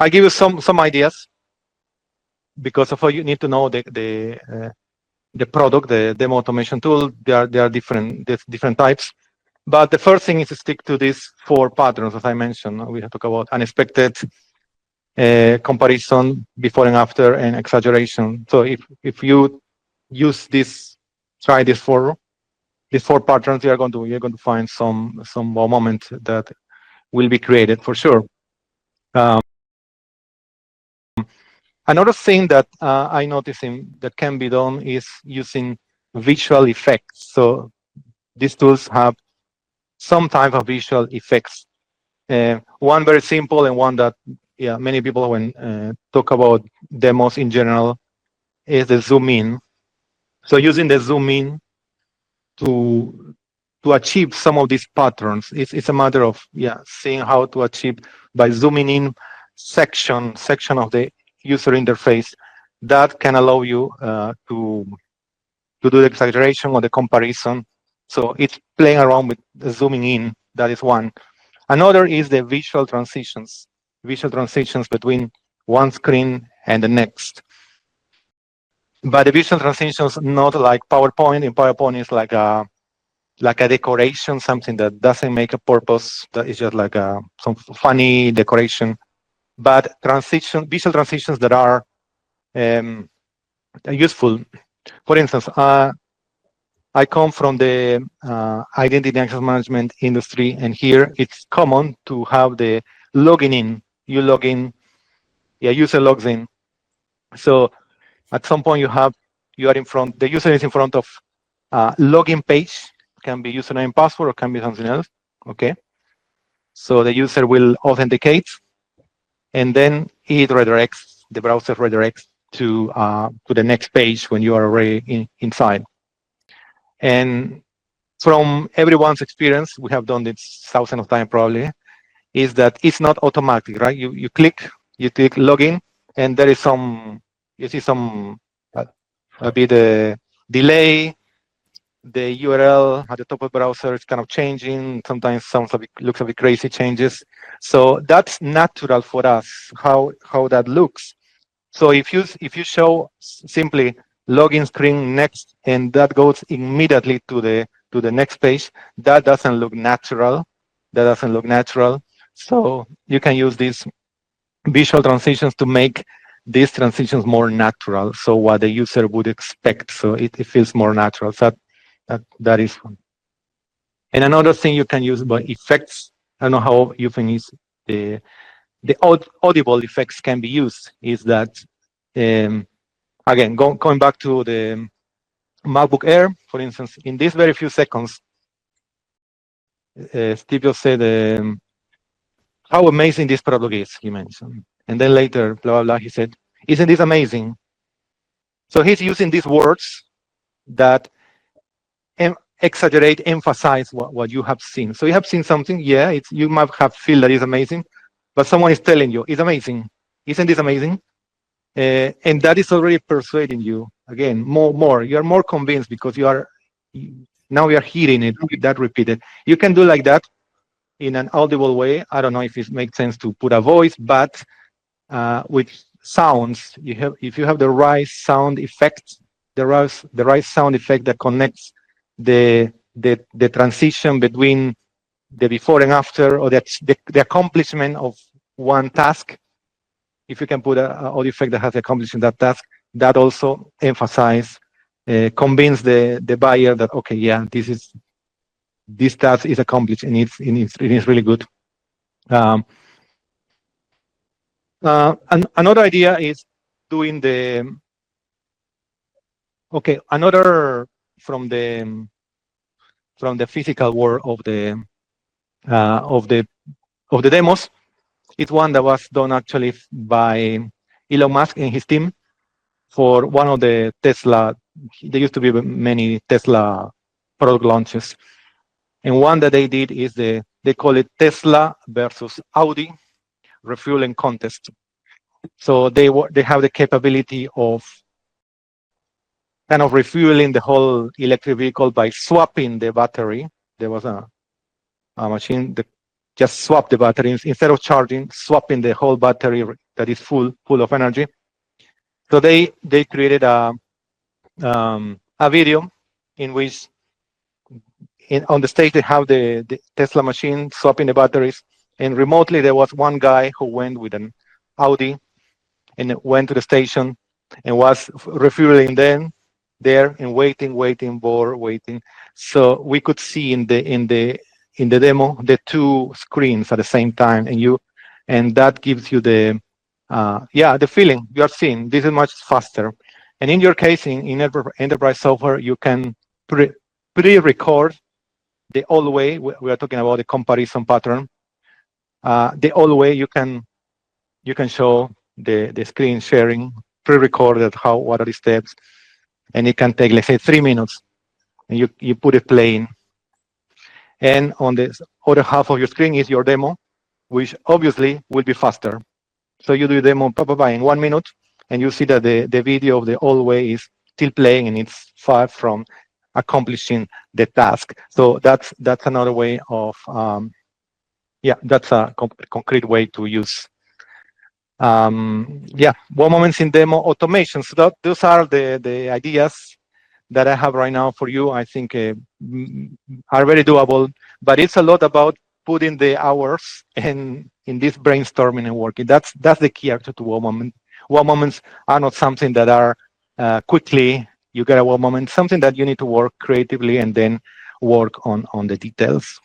I give you some ideas because of how you need to know the product, the demo automation tool. There are different types. But the first thing is to stick to these 4 patterns, as I mentioned. We have talked about unexpected, comparison, before and after, and exaggeration. So if you use try these 4 patterns, you're going to find some wow moment that will be created for sure. Another thing that I noticed that can be done is using visual effects. So these tools have some type of visual effects. One very simple and one that many people when talk about demos in general is the zoom in. So using the zoom in to achieve some of these patterns, it's a matter of seeing how to achieve by zooming in section of the user interface that can allow you to do the exaggeration or the comparison. So it's playing around with the zooming in. That is one. Another is the visual transitions between one screen and the next. But the visual transitions not like PowerPoint. In PowerPoint, it's like a decoration, something that doesn't make a purpose. That is just like some funny decoration. But visual transitions that are useful. For instance, I come from the identity access management industry, and here it's common to have the logging in. You log in, user logs in. So at some point the user is in front of login page. Can be username and password or can be something else. Okay. So the user will authenticate, and then the browser redirects to the next page when you are already inside. And from everyone's experience, we have done this thousands of times probably, is that it's not automatic, right? You click login, and there is you see some a bit delay. The URL at the top of the browser is kind of changing. Sometimes looks a bit crazy changes. So that's natural for us, how that looks. So if you show simply login screen next, and that goes immediately to the next page, that doesn't look natural. So you can use these visual transitions to make these transitions more natural. So what the user would expect. So it feels more natural. So that is one. And another thing you can use by effects. I don't know how you can use the audible effects can be used. Is that again going back to the MacBook Air, for instance, in these very few seconds, Steve just said how amazing this product is. He mentioned, and then later, blah blah blah. He said, "Isn't this amazing?" So he's using these words that exaggerate, emphasize what you have seen. So you have seen something, you might have feel that it's amazing, but someone is telling you it's amazing. Isn't this amazing? And that is already persuading you. Again, more. You are more convinced because now you are hearing it that repeated. You can do like that in an audible way. I don't know if it makes sense to put a voice, but with sounds, if you have the right sound effect, the right sound effect that connects the transition between the before and after, or the accomplishment of one task. If you can put an audio effect that has accomplished that task, that also convince the buyer that okay, this task is accomplished and it is really good. And another idea is doing another from the physical world of the demos. It's one that was done actually by Elon Musk and his team for one of the Tesla. There used to be many Tesla product launches, and one that they did is they call it Tesla versus Audi refueling contest. So they have the capability of kind of refueling the whole electric vehicle by swapping the battery. There was a machine that just swapped the batteries instead of charging, swapping the whole battery that is full of energy. So they created a video in which on the stage they have the Tesla machine swapping the batteries, and remotely there was one guy who went with an Audi and went to the station and was refueling then there and waiting, bored, waiting. So we could see in the demo the two screens at the same time, and that gives you the feeling you are seeing. This is much faster. And in your case, in enterprise software, you can pre-record the old way. We are talking about the comparison pattern. The old way you can show the screen sharing pre-recorded what are the steps, and it can take, let's say, 3 minutes, and you put it playing. And on the other half of your screen is your demo, which obviously will be faster. So you do the demo in 1 minute, and you see that the video of the old way is still playing, and it's far from accomplishing the task. So that's another way of that's a concrete way to use one moments in demo automation. So those are the ideas that I have right now for you. I think are very doable, but it's a lot about putting the hours in this brainstorming and working. That's the key actually to one moment. One moments are not something that are quickly you get a one moment. Something that you need to work creatively and then work on the details.